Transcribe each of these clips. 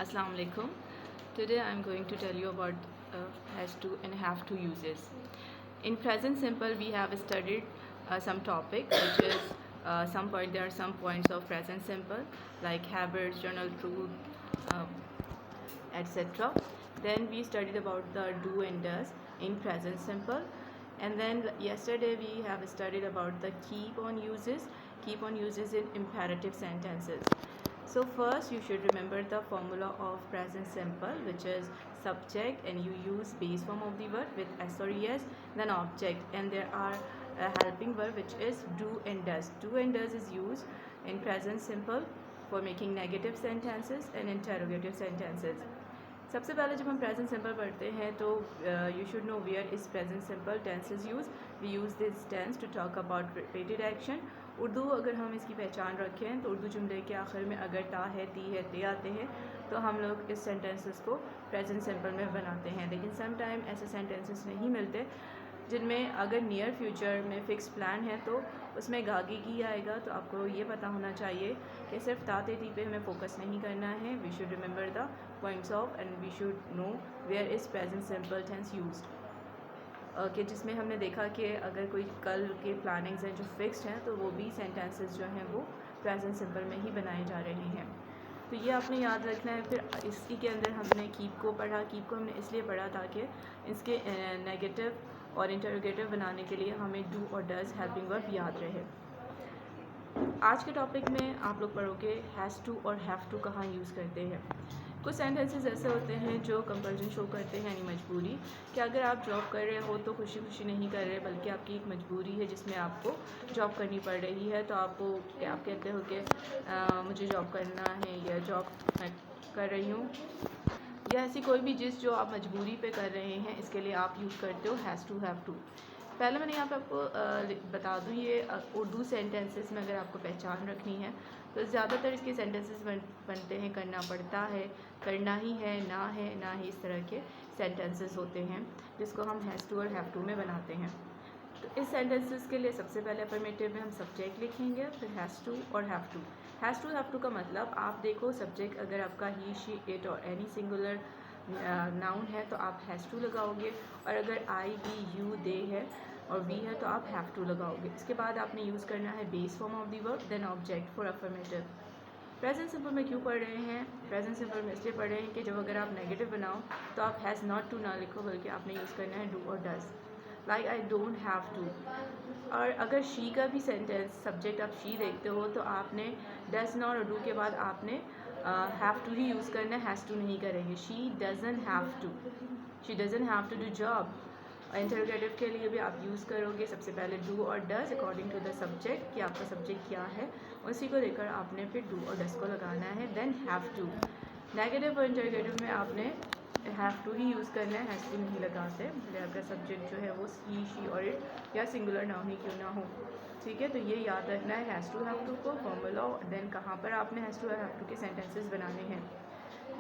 Assalamu alaikum. Today I am going to tell you about has to and have to uses. In present simple we have studied some topic which is some point there are some points of present simple like habits, journal truth, etc. Then we studied about the do and does in present simple, and then yesterday we have studied about the keep on uses in imperative sentences. So first you should remember the formula of present simple, which is subject and you use base form of the word with s or es, then object, and there are a helping verb which is do and does. Do and does is used in present simple for making negative sentences and interrogative sentences. सबसे पहले जब हम present simple पढ़ते हैं तो you should know where is present simple tense is use we use this tense to talk about repeated action. Urdu अगर हम इसकी पहचान रखें तो उर्दू जुमले के आखिर में अगर ता है, ती है, ते आते हैं तो हम लोग इस सेंटेंसेस को प्रेजेंट सिंपल में बनाते हैं. लेकिन सम टाइम ऐसे सेंटेंसेस नहीं मिलते जिनमें अगर नियर फ्यूचर में फ़िक्स प्लान है तो उसमें गागी की आएगा. तो आपको ये पता होना चाहिए कि सिर्फ ताते ती पे हमें फोकस नहीं करना है. We should remember the points of and we should know where is present simple tense used. कि जिसमें हमने देखा कि अगर कोई कल के प्लानिंग्स हैं जो फिक्स्ड हैं तो वो भी सेंटेंसेस जो हैं वो प्रेजेंट सिंपल में ही बनाए जा रहे हैं. तो ये आपने याद रखना है. फिर इसी के अंदर हमने कीप को पढ़ा. कीप को हमने इसलिए पढ़ा ताकि इसके नेगेटिव और इंटरोगेटिव बनाने के लिए हमें डू और डज हेल्पिंग वर्ब याद रहे. आज के टॉपिक में आप लोग पढ़ोगे हैज़ टू और हैव टू कहाँ यूज़ करते हैं. कुछ सेंटेंसेस ऐसे होते हैं जो कंपल्जन शो करते हैं, यानी मजबूरी, कि अगर आप जॉब कर रहे हो तो खुशी खुशी नहीं कर रहे बल्कि आपकी एक मजबूरी है जिसमें आपको जॉब करनी पड़ रही है. तो आपको क्या आप कहते हो कि मुझे जॉब करना है या जॉब मैं कर रही हूँ, या ऐसी कोई भी जिस जो आप मजबूरी पे कर रहे हैं इसके लिए आप यूज़ करते हो हैज़ टू हैव टू. पहले मैंने यहाँ पे आपको बता दूँ ये उर्दू सेंटेंसेस में अगर आपको पहचान रखनी है तो ज़्यादातर इसके सेंटेंसेस बनते हैं करना पड़ता है, करना ही है, ना ही, इस तरह के सेंटेंसेस होते हैं जिसको हम हैज़ टू और हैव टू में बनाते हैं. तो इस सेंटेंसेस के लिए सबसे पहले अफर्मेटिव में हम सब्जेक्ट लिखेंगे, फिर हैज़ टू और have to. Has to have to का मतलब आप देखो सब्जेक्ट अगर आपका ही, शी, इट और एनी सिंगुलर नाउन है तो आप हैज़ टू लगाओगे, और अगर आई, वी, यू, दे है और वी है तो आप हैव टू लगाओगे. इसके बाद आपने यूज़ करना है base form of the verb then object for affirmative. Present simple में क्यों पढ़ रहे हैं? प्रेजेंट सिंपल में इसलिए पढ़ रहे हैं कि जब अगर आप नेगेटिव बनाओ तो आप हैज़ नॉट टू ना लिखो बल्कि आपने यूज़ करना है डू और does. Like I don't have to. और अगर शी का भी सेंटेंस सब्जेक्ट आप शी देखते हो तो आपने डज नॉट और डू के बाद आपने हैव टू ही यूज़ करना है, हैज़ टू नहीं करेंगे. She doesn't have to, she doesn't have to do job. Interrogative के लिए भी आप यूज़ करोगे सबसे पहले डू और does according to the subject कि आपका सब्जेक्ट क्या है, उसी को लेकर आपने फिर डू और डज को लगाना है. Then have to. नेगेटिव और इंटरोगेटिव में आपने हैव टू ही यूज़ करना है, हैज़ टू नहीं लगाते भले आपका सब्जेक्ट जो है वो ही, शी और इट या सिंगुलर नाउन ही क्यों ना हो. ठीक है, तो ये याद रखना है हैज़ टू हैव टू को फॉर्मूला. देन कहाँ पर आपने हैज़ टू और हैव टू के सेंटेंसेस बनाने हैं.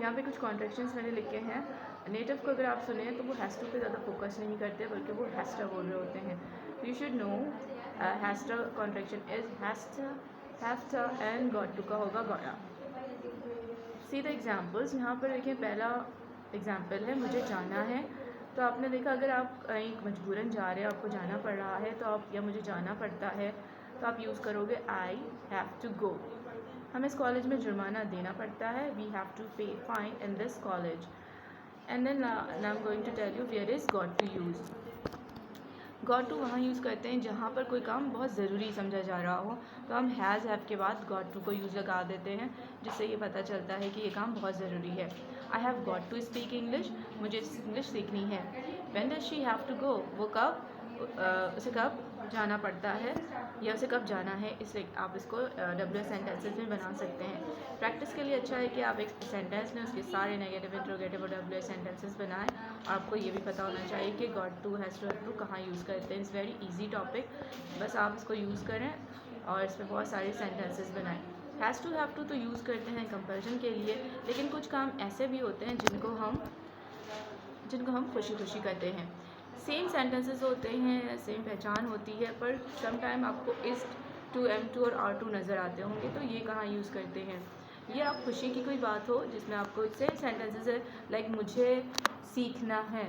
यहाँ पे कुछ कॉन्ट्रैक्शंस मैंने लिखे हैं. नेटिव को अगर आप सुने तो वो हैज़ टू पे ज़्यादा फोकस नहीं करते बल्कि वो हैस्टा बोल रहे होते हैं. You should know hasta contraction is hasta, hafta and got to का होगा गॉया. See the examples. यहाँ पर देखिए पहला एग्जाम्पल है मुझे जाना है. तो आपने देखा अगर आप कहीं मजबूरन जा रहे हो, आपको जाना पड़ रहा है तो आप, या मुझे जाना पड़ता है तो आप यूज़ करोगे आई हैव टू गो. हमें इस कॉलेज में जुर्माना देना पड़ता है, we have to pay fine in this college. And then I am going to tell you where is got to use. Got to वहाँ यूज़ करते हैं जहाँ पर कोई काम बहुत ज़रूरी समझा जा रहा हो तो हम हैज़ हैव के बाद गॉट टू को यूज़ लगा देते हैं जिससे ये पता चलता है कि ये काम बहुत ज़रूरी है. I have got to speak English. मुझे इंग्लिश सीखनी है. When does she have to go. वो कब, उसे कब जाना पड़ता है या उसे कब जाना है. इसलिए आप इसको डब्ल्यू सेंटेंसेस में बना सकते हैं. प्रैक्टिस के लिए अच्छा है कि आप एक सेंटेंस में उसके सारे नेगेटिव, इंट्रोगेटिव और डब्ल्यू सेंटेंसेस बनाएं. आपको ये भी पता होना चाहिए कि got to, has to, have to कहाँ यूज़ करते हैं. It's very easy topic. बस आप इसको यूज़ करें और इसमें बहुत सारे सेंटेंसेस बनाएं. हैज़ टू हैव टू तो यूज़ करते हैं कंपल्जन के लिए, लेकिन कुछ काम ऐसे भी होते हैं जिनको हम खुशी खुशी करते हैं. सेम सेंटेंसेस होते हैं, सेम पहचान होती है, पर सम टाइम आपको इस टू, एम टू और आर टू नज़र आते होंगे. तो ये कहाँ यूज़ करते हैं. ये आप खुशी की कोई बात हो जिसमें आपको सेम सेंटेंसेस है लाइक मुझे सीखना है,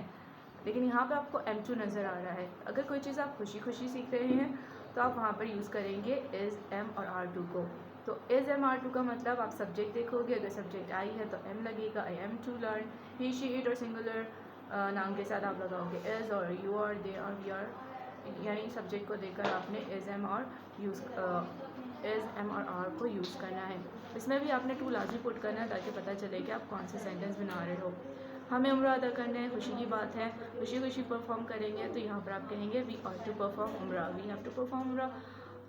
लेकिन यहाँ पे आपको M2 नज़र आ रहा है। अगर कोई चीज़ आप खुशी खुशी सीख रहे हैं तो आप वहाँ पर यूज़ करेंगे इज़ एम और R2 को। तो इज़ एम R2 का मतलब आप सब्जेक्ट देखोगे, अगर सब्जेक्ट आई है तो एम लगेगा, I am to learn. He she it और सिंगुलर नाउन के साथ आप लगाओगे इज़, और you are, they are, we are, यानी सब्जेक्ट को देकर आपने इज़ एम और इज़ एम और आर को यूज़ करना है। इसमें भी आपने टू लाजमी पुट करना है ताकि पता चले कि आप कौन से सेंटेंस बना रहे हो। हमें उम्र अदा करना है, खुशी की बात है, खुशी खुशी परफॉर्म करेंगे तो यहाँ पर आप कहेंगे वी आर टू परफॉर्म उम्र, वी हैव टू परफॉर्म उम्र।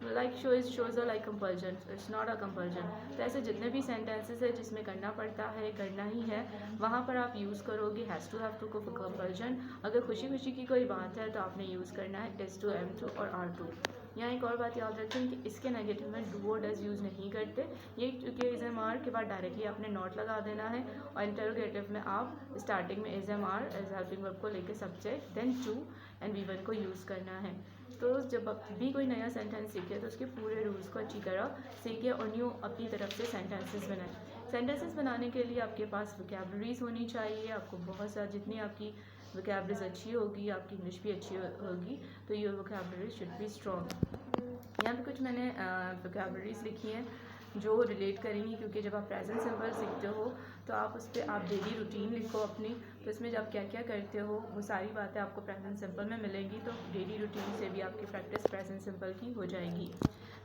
Like shows are like compulsion, it's not a compulsion. तो ऐसे जितने भी सेंटेंसेस है जिसमें करना पड़ता है, करना ही है, वहाँ पर आप यूज़ करोगे हैज़ टू, हैव टू को कंपल्जन। अगर खुशी खुशी की कोई बात है तो आपने यूज़ करना है इज़ टू, एम टू और आर टू। यहाँ एक और बात याद रखें कि इसके नेगेटिव में डू और डज यूज़ नहीं करते, ये क्योंकि इज़ एम आर के बाद डायरेक्टली आपने नॉट लगा देना है, और इंटरोगेटिव में आप स्टार्टिंग में is am are as helping verb को लेकर subject then to and V one को यूज़ करना है। तो जब भी कोई नया सेंटेंस सीखे तो उसके पूरे रूल्स को अच्छी तरह सीखे और न्यू अपनी तरफ से सेंटेंसेस बनाए। सेंटेंसेस बनाने के लिए आपके पास वोकैबलरीज होनी चाहिए, आपको बहुत सारा, जितनी आपकी वोकैबलरीज अच्छी होगी आपकी इंग्लिश भी अच्छी होगी, तो your vocabulary should be strong. यहाँ पे कुछ मैंने वोकैबलरीज लिखी हैं जो रिलेट करेंगी, क्योंकि जब आप प्रेजेंट सिंपल सीखते हो तो आप उस पर आप डेली रूटीन लिखो अपनी, तो इसमें जब क्या क्या करते हो वो सारी बातें आपको प्रेजेंट सिंपल में मिलेंगी, तो डेली रूटीन से भी आपकी प्रैक्टिस प्रेजेंट सिंपल की हो जाएगी।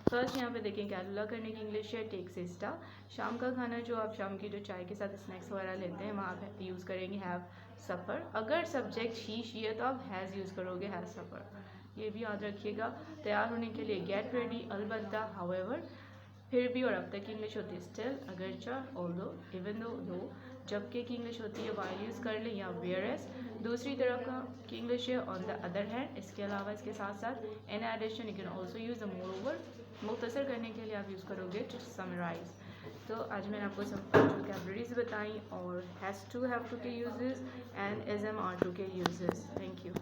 फर्स्ट यहाँ पे देखें कैलकुला करने की इंग्लिश है टेक सिस्टा। शाम का खाना जो आप शाम की जो चाय के साथ स्नैक्स वगैरह लेते हैं वहाँ पे यूज़ करेंगे हैव सफ़र। अगर सब्जेक्ट शी है तो आप हैज़ यूज़ करोगे हैज़ सफ़र, ये भी याद रखिएगा। तैयार होने के लिए गेट रेडी, अलबत्ता, हाउएवर, फिर भी और अब तक की इंग्लिश होती है स्टिल, अगरचा, ऑल्दो, इवन दो, जबकि की इंग्लिश होती है वाइल यूज़ कर लें या वेयरएस। दूसरी तरफ का की इंग्लिश है ऑन द अदर हैंड। इसके अलावा इसके साथ साथ in addition you can also use the moreover, मुख्तसर करने के लिए आप यूज़ करोगे टू समराइज। तो आज मैंने आपको सब वोकैबलरीज बताई और हैज़ टू, हैव टू के uses and is am are to के यूजेस। Thank you.